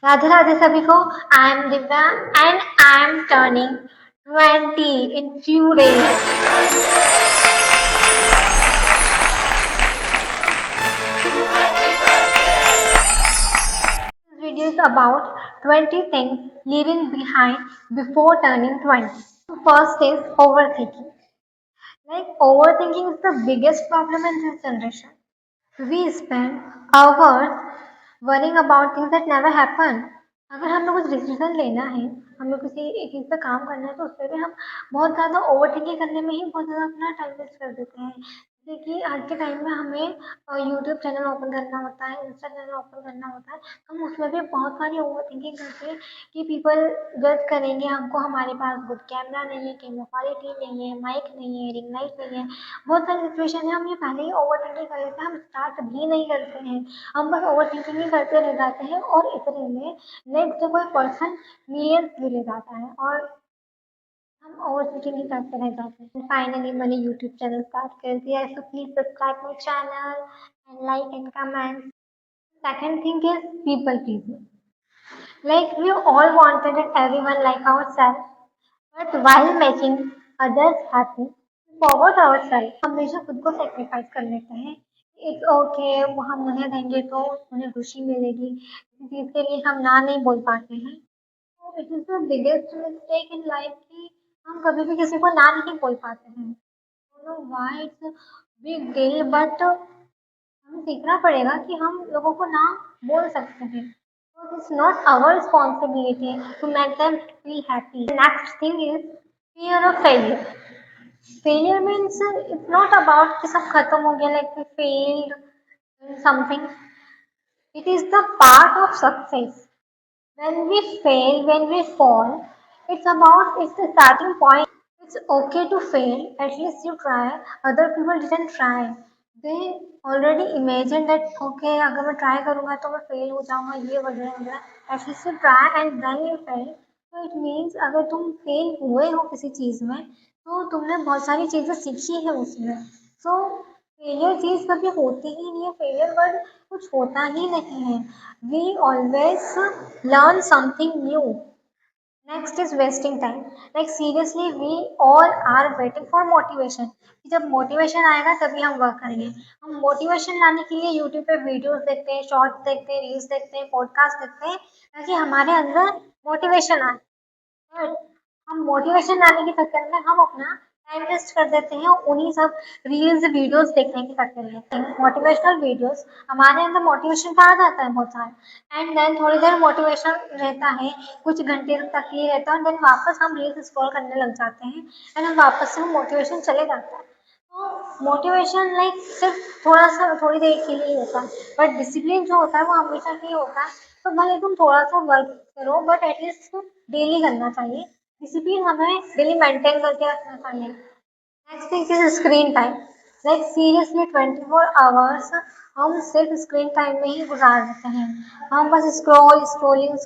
राधे राधे सभी को। I am Divya and I am turning 20 in few days. This video is about 20 things leaving behind before turning 20. First is overthinking. Like overthinking is the biggest problem in this generation. We spend hours worrying about things that never happen. अगर हमें कुछ decision लेना है, हमें किसी एक चीज़ पे काम करना है, तो उसपे भी हम बहुत ज़्यादा ओवरथिंकिंग करने में ही बहुत ज़्यादा अपना टाइम वेस्ट कर देते हैं। जैसे कि आज के टाइम में हमें यूट्यूब चैनल ओपन करना होता है, इंस्टा चैनल ओपन करना होता है, हम उसमें भी बहुत सारी ओवरथिंकिंग करते हैं कि पीपल जज करेंगे हमको, हमारे पास गुड कैमरा नहीं है, कैमरा क्वालिटी नहीं है, माइक नहीं है, रिंग लाइट नहीं है। बहुत सारी सिचुएशन है, हम ये पहले ही ओवरथिंकिंग कर लेते हैं, हम स्टार्ट भी नहीं करते हैं। हम बस ओवरथिंकिंग ही करते रह जाते हैं और इतने में नेक्स्ट कोई पर्सन मिलियंस भी ले जाता है और हम ओवरथिंकिंग ही करते रह जाते हैं। फाइनली मैंने यूट्यूब चैनल स्टार्ट कर दिया है, so please subscribe my channel and like and comment. Second thing is people pleasing. Like we all wanted and everyone like ourselves, but while making others happy, we forgot ourselves. हमेशा खुद को sacrifice कर लेते हैं। It's okay, वो हम उन्हें देंगे तो उन्हें खुशी मिलेगी, किसी चीज़ के लिए हम ना नहीं बोल पाते हैं। तो it is the biggest mistake in life कि हम कभी भी किसी को ना नहीं बोल पाते हैं। Know why it's big deal, but हमें सीखना पड़ेगा कि हम लोगों को ना बोल सकते हैं। So it's not our responsibility to make them feel happy. The next thing is fear of failure. Failure means it's not about कि सब खत्म हो गया, like we failed in something. It is the part of success. When we fail, when we fall, it's the starting point. It's okay to fail. At least you try. Other people didn't try. They already imagine that okay, अगर मैं try करूँगा तो मैं fail हो जाऊँगा, ये वगैरह वगैरह. At least you try and then you fail. So it means अगर तुम fail हुए हो किसी चीज़ में, तो तुमने बहुत सारी चीज़ें सीखी है उसमें. So फेलियर चीज़ कभी होती ही नहीं है. फेलियर वर्ड कुछ होता ही नहीं है. We always learn something new. Next is wasting time. Like seriously we all are waiting for motivation. जब मोटिवेशन आएगा तभी हम वर्क करेंगे. हम मोटिवेशन लाने के लिए यूट्यूब पे वीडियोस देखते हैं, शॉर्ट्स देखते हैं, रील्स देखते हैं, पॉडकास्ट देखते हैं, ताकि हमारे अंदर मोटिवेशन आए. बट हम मोटिवेशन लाने के चक्कर में हम अपना टाइम वेस्ट कर देते हैं उन्हीं सब रील्स वीडियोस देखने के चक्कर में. मोटिवेशनल वीडियोस हमारे अंदर मोटिवेशन तो आ जाता है बहुत सारा, एंड देन थोड़ी देर मोटिवेशन रहता है, कुछ घंटे तक ही रहता है, और देन वापस हम रील्स स्क्रॉल करने लग जाते हैं एंड हम वापस से हम मोटिवेशन चले जाता है. तो मोटिवेशन लाइक सिर्फ थोड़ा सा थोड़ी देर के लिए होता है, बट डिसिप्लिन जो होता है वो हमेशा के लिए होता है. तो भले तुम थोड़ा सा वर्क करो, बट एटलीस्ट डेली करना चाहिए. डिसिप्लिन हमें डेली मेंटेन करके रखना चाहिए. Next thing is screen time. Like seriously 24 hours हम सिर्फ स्क्रीन टाइम में ही गुजार देते हैं. हम बस स्क्रोलिंग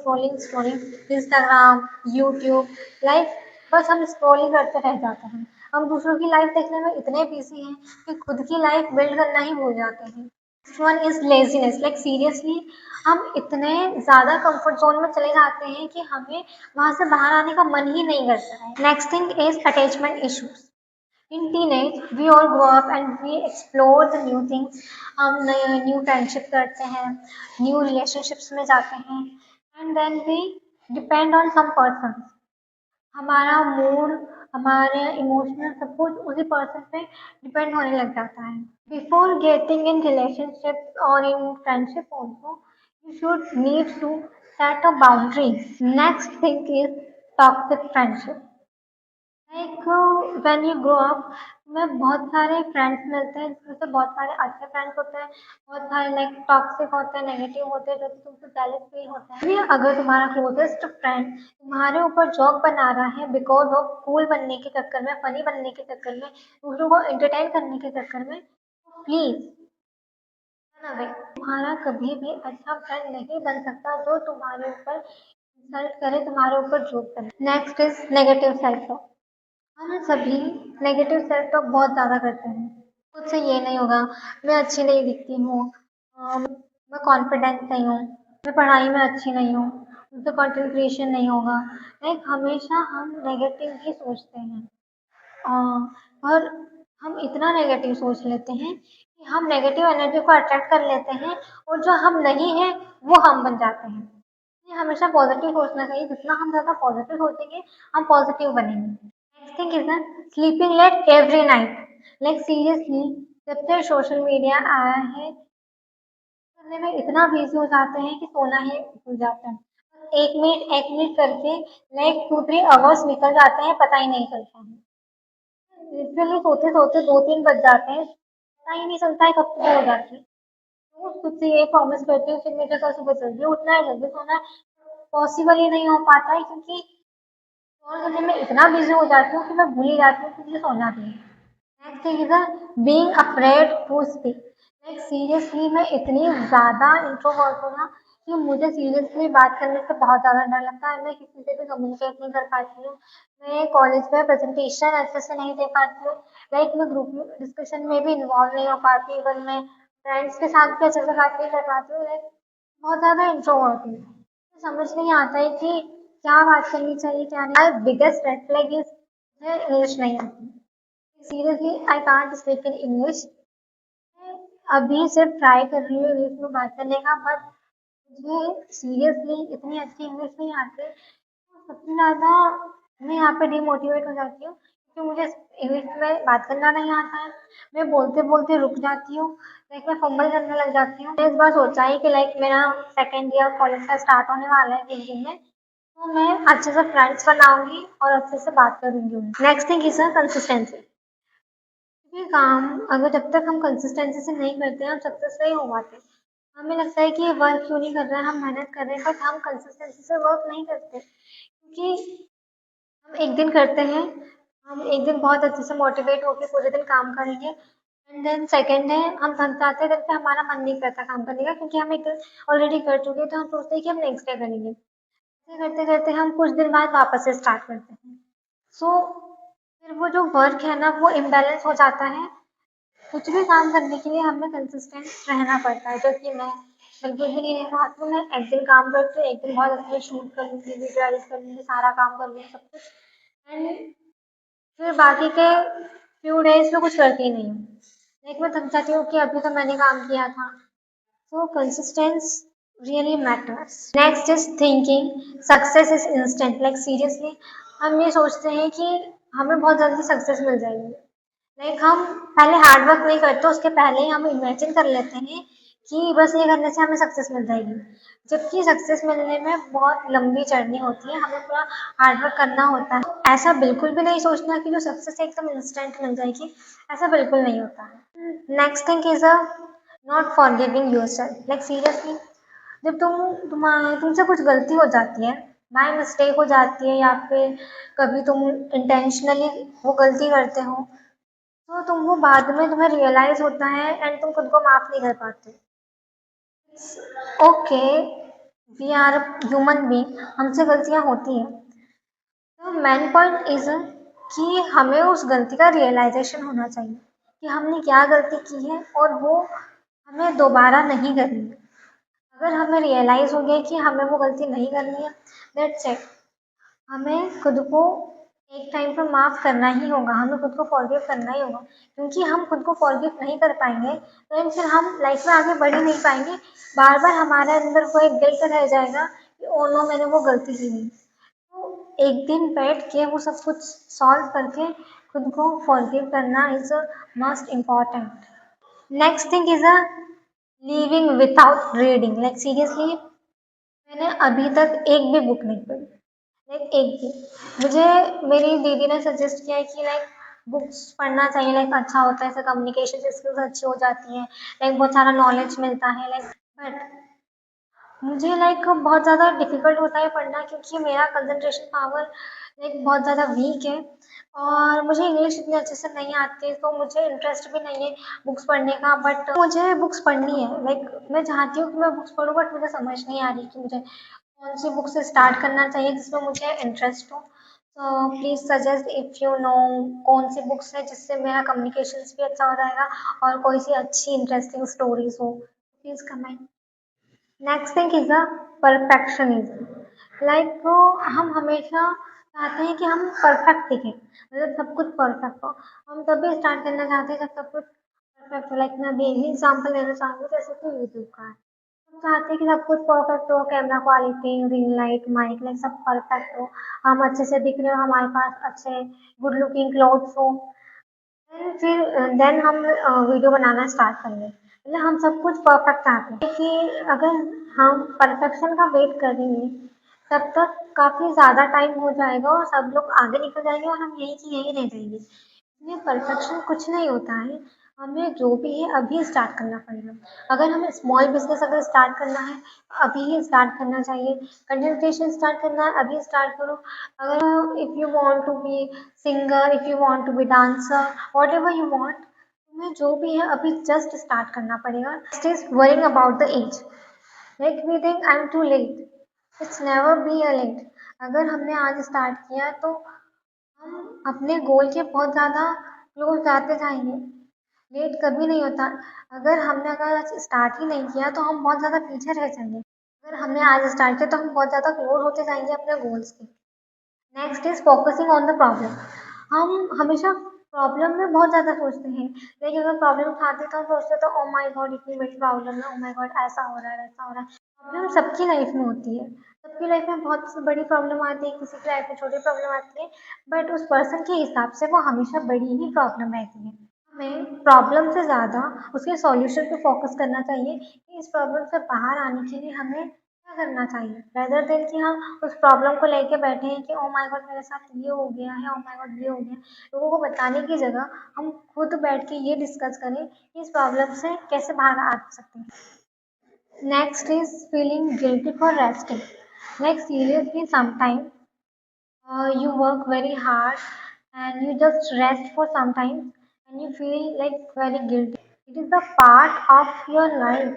इंस्टाग्राम, यूट्यूब, लाइक बस हम स्क्रोलिंग करते रह जाते हैं. हम दूसरों की लाइफ देखने में इतने बिजी हैं कि खुद की लाइफ बिल्ड करना ही भूल जाते हैं. Next one is laziness. Like seriously हम इतने ज़्यादा कंफर्ट जोन में चले जाते हैं कि हमें वहाँ से बाहर आने का मन ही नहीं करता है. Next thing is attachment issues. In teenage, we all grow up and we explore the new things. हम न्यू फ्रेंडशिप करते हैं, न्यू रिलेशनशिप्स में जाते हैं, and then we depend on some person. हमारा मूड, हमारे इमोशनल सब कुछ उसी पर्सन पे डिपेंड होने लग जाता है. बिफोर गेटिंग इन रिलेशनशिप और in friendship also, you should need to set a boundary. Next thing is toxic friendship. Like when you grow up में बहुत सारे फ्रेंड्स मिलते हैं, जिसमें से बहुत सारे अच्छे फ्रेंड्स होते हैं, बहुत सारे लाइक टॉक्सिक होते हैं, नेगेटिव होते हैं, जो कि तुमसे जेलस फील होते हैं. ये अगर तुम्हारा क्लोजेस्ट फ्रेंड तुम्हारे ऊपर जॉक बना रहा है बिकॉज ऑफ कूल बनने के चक्कर में, फनी बनने के चक्कर में, दूसरों को एंटरटेन करने के चक्कर में, तो प्लीज तुम्हारा कभी भी अच्छा फ्रेंड नहीं बन सकता जो तुम्हारे ऊपर इंसल्ट करे, तुम्हारे ऊपर जोक करे. Next is negative self talk. हम सभी नेगेटिव सेल्फ टॉक बहुत ज़्यादा करते हैं. मुझसे ये नहीं होगा, मैं अच्छी नहीं दिखती हूँ, मैं कॉन्फिडेंट नहीं हूँ, मैं पढ़ाई में अच्छी नहीं हूँ, तो कंटेंट क्रिएशन नहीं होगा। लाइक हमेशा हम नेगेटिव ही सोचते हैं। और हम इतना नेगेटिव सोच लेते हैं कि हम नेगेटिव एनर्जी को अट्रैक्ट कर लेते हैं और जो हम नहीं हैं वो हम बन जाते हैं। इसलिए हमेशा पॉजिटिव सोचना चाहिए, जितना हम ज़्यादा पॉजिटिव सोचेंगे हम पॉजिटिव बनेंगे। Next thing is sleeping late every night. Like seriously जब से सोशल मीडिया आया है करने में इतना बिजी हो जाते हैं कि सोना ही भूल जाते हैं। 1 मिनट 1 मिनट करके लाइक 2-3 आवर्स निकल जाते हैं, पता ही नहीं चलता है। लिटरली सोते-सोते 2-3 बज जाते हैं, पता ही नहीं चलता है कब सुबह हो जाती है। तो खुद से ये प्रॉमिस करती हूँ कि मुझे कल सुबह जल्दी उठना है, जल्दी सोना है, पॉसिबल ही नहीं हो पाता है क्योंकि और करने में इतना बिज़ी हो जाती हूँ कि मैं भूल ही जाती हूँ कि मुझे सोना भी है। Next thing is being afraid to speak. Like seriously मैं इतनी ज़्यादा इंट्रोवर्ट हूँ ना कि मुझे सीरियसली बात करने से बहुत ज़्यादा डर लगता है। मैं किसी से भी कम्युनिकेट नहीं कर पाती हूँ। मैं कॉलेज में प्रेजेंटेशन अच्छे से नहीं दे पाती हूँ। लाइक मैं ग्रुप में डिस्कशन में भी इन्वॉल्व नहीं हो पाती। इवन मैं फ्रेंड्स के साथ भी अच्छे से बात नहीं कर पाती हूँ। लाइक बहुत ज़्यादा इंट्रोवर्ट हूँ। समझ नहीं आता है कि क्या बात करनी चाहिए क्या नहीं। My biggest red flag is मुझे इंग्लिश नहीं आती। Seriously I can't speak in English. अभी सिर्फ ट्राई कर रही हूँ इंग्लिश में बात करने का, बट मुझे सीरियसली इतनी अच्छी इंग्लिश नहीं आती। तो सबसे ज़्यादा मैं यहाँ पे डिमोटिवेट हो जाती हूँ क्योंकि मुझे इंग्लिश में बात करना नहीं आता है। मैं बोलते बोलते रुक जाती हूँ। लाइक मैं फंबल करने लग जाती हूँ। मैंने इस बार सोचा है कि लाइक मेरा सेकेंड ईयर कॉलेज का स्टार्ट होने वाला है कुछ दिन में, तो मैं अच्छे से फ्रेंड्स बनाऊंगी और अच्छे से बात करूंगी। Next thing is consistency. क्योंकि काम अगर जब तक हम कंसिस्टेंसी से नहीं करते हैं हम सक्सेस नहीं हो पाते। हमें लगता है कि ये वर्क क्यों नहीं कर रहे हैं, हम मेहनत कर रहे हैं, बट हम कंसिस्टेंसी से वर्क नहीं करते क्योंकि हम एक दिन करते हैं, हम एक दिन बहुत अच्छे से मोटिवेट होकर पूरे दिन काम करेंगे एंड देन सेकंड है हम थक जाते हैं, करके हमारा मन नहीं करता काम करने का क्योंकि हम एक दिन ऑलरेडी कर चुके हैं, तो हम सोचते हैं कि हम नेक्स्ट डे करेंगे। ऐसे करते करते हम कुछ दिन बाद वापस से स्टार्ट करते हैं। सो फिर वो जो वर्क है ना वो इम्बैलेंस हो जाता है। कुछ भी काम करने के लिए हमें कंसिस्टेंट रहना पड़ता है, जो कि मैं बिल्कुल भी नहीं रह पाती हूँ। मैं एक दिन काम करती हूँ, एक दिन बहुत अच्छे से शूट कर लूँगी, विजुअलाइज कर लूँगी, सारा काम कर लूँगी सब कुछ एंड फिर बाकी के फ्यू डेज़ में कुछ करती ही नहीं हूँ। लाइक मैं थक जाती हूँ कि अभी तो मैंने काम किया था। So consistency really matters. Next is thinking success is instant. Like seriously हम ये सोचते हैं कि हमें बहुत जल्दी सक्सेस मिल जाएगी। लाइक हम पहले हार्ड वर्क नहीं करते, उसके पहले ही हम इमेजिन कर लेते हैं कि बस ये करने से हमें सक्सेस मिल जाएगी, जबकि सक्सेस मिलने में बहुत लंबी जर्नी होती है, हमें पूरा हार्ड वर्क करना होता है। ऐसा बिल्कुल भी नहीं सोचना कि जो सक्सेस है एकदम इंस्टेंट मिल जाएगी, ऐसा बिल्कुल नहीं होता है। Next thing is a not forgiving yourself. Like seriously जब तुमसे कुछ गलती हो जाती है, बाय मिस्टेक हो जाती है या फिर कभी तुम इंटेंशनली वो गलती करते हो, तो तुम वो बाद में तुम्हें रियलाइज होता है एंड तुम खुद को माफ नहीं कर पाते। Okay, we are human being, हमसे गलतियां होती हैं। तो मेन पॉइंट इज कि हमें उस गलती का रियलाइजेशन होना चाहिए कि हमने क्या गलती की है और वो हमें दोबारा नहीं करनी है। अगर हमें रियलाइज हो गया कि हमें वो गलती नहीं करनी है, दैट्स इट। हमें खुद को एक टाइम पे माफ़ करना ही होगा, हमें खुद को फॉरगिव करना ही होगा क्योंकि हम खुद को फॉरगिव नहीं कर पाएँगे, तो फिर हम लाइफ में आगे बढ़ ही नहीं पाएँगे। बार-बार हमारे अंदर वो एक गिल्ट रह जाएगा कि ओह नो! मैंने वो गलती की नहीं। तो एक दिन बैठ के वो सब कुछ सॉल्व करके खुद को फॉरगिव करना is must important. Next thing is living without reading. Like seriously मैंने अभी तक एक भी बुक नहीं पढ़ी। लाइक एक भी। मुझे मेरी दीदी ने सजेस्ट किया है कि लाइक बुक्स पढ़ना चाहिए, लाइक अच्छा होता है, इससे कम्युनिकेशन स्किल्स अच्छी हो जाती हैं, लाइक बहुत सारा नॉलेज मिलता है। लाइक बट मुझे लाइक बहुत ज़्यादा डिफ़िकल्ट होता है पढ़ना क्योंकि मेरा कंसंट्रेशन पावर लाइक बहुत ज़्यादा वीक है और मुझे इंग्लिश इतनी अच्छे से नहीं आती, तो मुझे इंटरेस्ट भी नहीं है बुक्स पढ़ने का। बट मुझे बुक्स पढ़नी है, लाइक मैं चाहती हूँ कि मैं बुक्स पढूँ, बट मुझे समझ नहीं आ रही कि मुझे कौन सी बुक से स्टार्ट करना चाहिए जिसमें मुझे इंटरेस्ट हो। तो please suggest if you know कौन सी बुक्स है जिससे मेरा कम्युनिकेशंस भी अच्छा हो जाएगा और कोई सी अच्छी इंटरेस्टिंग स्टोरीज हो, please comment. Next thing is a perfectionism. Like हम हमेशा चाहते हैं कि हम परफेक्ट दिखें, मतलब सब कुछ परफेक्ट हो। हम तभी स्टार्ट करना चाहते हैं जब सब कुछ परफेक्ट हो। लाइक मैं अभी एक एग्जाम्पल लेना चाहूँगी, जैसे कि यूट्यूब का है। हम चाहते हैं कि सब कुछ परफेक्ट हो, camera quality, ring light, mic, like सब परफेक्ट हो, हम अच्छे से दिख रहे हो, हमारे पास अच्छे गुड लुकिंग क्लोथ्स हो। देन हम वीडियो बनाना स्टार्ट करेंगे, मतलब हम सब कुछ परफेक्ट चाहते हैं। कि अगर हम परफेक्शन का वेट करेंगे तब तक काफ़ी ज़्यादा टाइम हो जाएगा और सब लोग आगे निकल जाएंगे और हम यहीं की यहीं रह जाएंगे। इसलिए परफेक्शन कुछ नहीं होता है, हमें जो भी है अभी स्टार्ट करना पड़ेगा। अगर हमें स्मॉल बिजनेस अगर स्टार्ट करना है, अभी ही स्टार्ट करना चाहिए। कंटेंट क्रिएशन स्टार्ट करना है, अभी स्टार्ट करो। अगर if you want to be singer, if you want to be dancer, whatever you want, तुम्हें जो भी है अभी जस्ट स्टार्ट करना पड़ेगा। Next is worrying about the age. Like we think I am too late, it's never be a late. अगर हमने आज स्टार्ट किया तो हम अपने गोल के बहुत ज़्यादा क्लोज जाते जाएंगे। लेट कभी नहीं होता। अगर स्टार्ट ही नहीं किया तो हम बहुत ज़्यादा पीछे रह जाएंगे। अगर हमने आज स्टार्ट किया तो हम बहुत ज़्यादा क्लोज होते जाएंगे अपने गोल्स के। Next is focusing on the problem. हम हमेशा प्रॉब्लम में बहुत ज़्यादा सोचते हैं। लेकिन अगर प्रॉब्लम आती है तो हम सोचते हैं तो ओ माय गॉड इतनी बड़ी प्रॉब्लम है, ओ माय गॉड ऐसा हो रहा है, वैसा हो रहा है। प्रॉब्लम सबकी लाइफ में होती है, सबकी लाइफ में बहुत सी बड़ी प्रॉब्लम आती है, किसी की लाइफ में छोटी प्रॉब्लम आती है, बट उस पर्सन के हिसाब से वो हमेशा बड़ी ही प्रॉब्लम रहती है। हमें प्रॉब्लम से ज़्यादा उसके सॉल्यूशन पे फोकस करना चाहिए कि इस प्रॉब्लम से बाहर आने के लिए हमें क्या करना चाहिए, रेदर देन कि हम उस प्रॉब्लम को लेके बैठे हैं कि ओ माय गॉड मेरे साथ ये हो गया है, ओ माय गॉड ये हो गया। लोगों को बताने की जगह हम खुद बैठ के ये डिस्कस करें कि इस प्रॉब्लम से कैसे बाहर आ सकते हैं। Next is feeling guilty for resting. Like seriously sometime you work very hard and you just rest for some time and you feel like very guilty. It is the part of your life.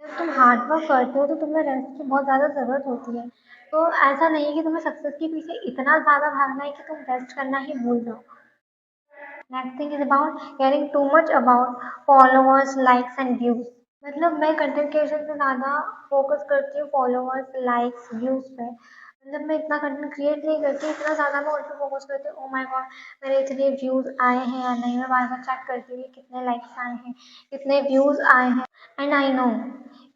जब तुम hard work करते हो तो तुम्हें rest की बहुत ज़्यादा ज़रूरत होती है। तो ऐसा नहीं है कि तुम्हें सक्सेस के पीछे इतना ज़्यादा भागना है कि तुम रेस्ट करना ही भूल जाओ। Next thing is about caring too much about followers, likes and views. मतलब मैं कंटेंट क्रिएशन पे ज़्यादा फोकस करती हूँ फॉलोअर्स, लाइक्स, व्यूज़ पे। मतलब मैं इतना कंटेंट क्रिएट नहीं करती, इतना ज़्यादा मैं उन पे फोकस करती हूँ। ओह माय गॉड मेरे इतने व्यूज़ आए हैं या नहीं, मैं बार बार चेक करती हूँ कितने लाइक्स आए हैं, कितने व्यूज़ आए हैं। एंड आई नो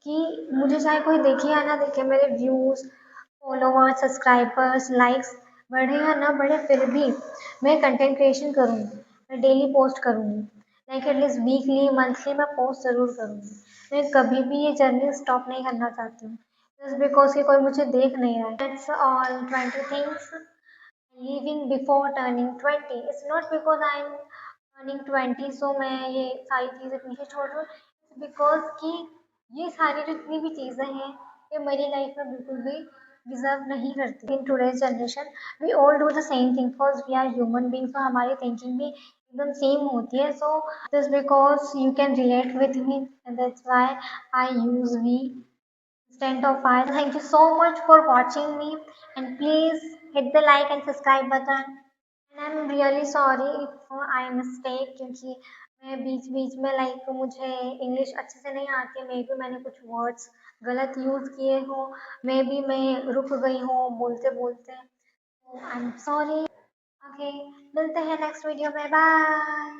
कि मुझे चाहे कोई देखे या ना देखे, मेरे व्यूज़, फॉलोअर्स, सब्सक्राइबर्स, लाइक्स बढ़े या ना बढ़े, फिर भी मैं कंटेंट क्रिएशन करूँगी। मैं डेली पोस्ट करूँगी, लाइक एटलीस्ट वीकली, मंथली मैं पोस्ट ज़रूर करूँगी। मैं कभी भी ये जर्नी स्टॉप नहीं करना चाहती हूँ जस्ट बिकॉज कि कोई मुझे देख नहीं रहा है। That's all 20 things living before turning 20। It's not because I am turning 20 सो मैं ये सारी चीज़ें पीछे छोड़ दूँ। इट्स बिकॉज कि ये सारी जितनी भी चीज़ें हैं ये मेरी लाइफ में बिल्कुल भी डिजर्व नहीं करती। In today's generation we all do the same thing because we are human beings, तो हमारी थिंकिंग भी एकदम सेम होती है। So just because you can relate with me that's why I use we instead of I. Thank you so much for watching me and please hit the like and subscribe button. And I'm really sorry if I mistake क्योंकि मैं बीच बीच में like मुझे English अच्छे से नहीं आती, मे भी मैंने कुछ वर्ड्स गलत यूज़ किए हो, मे भी मैं रुक गई हूँ बोलते बोलते, तो आई एम सॉरी। ओके, मिलते हैं नेक्स्ट वीडियो में, बाय।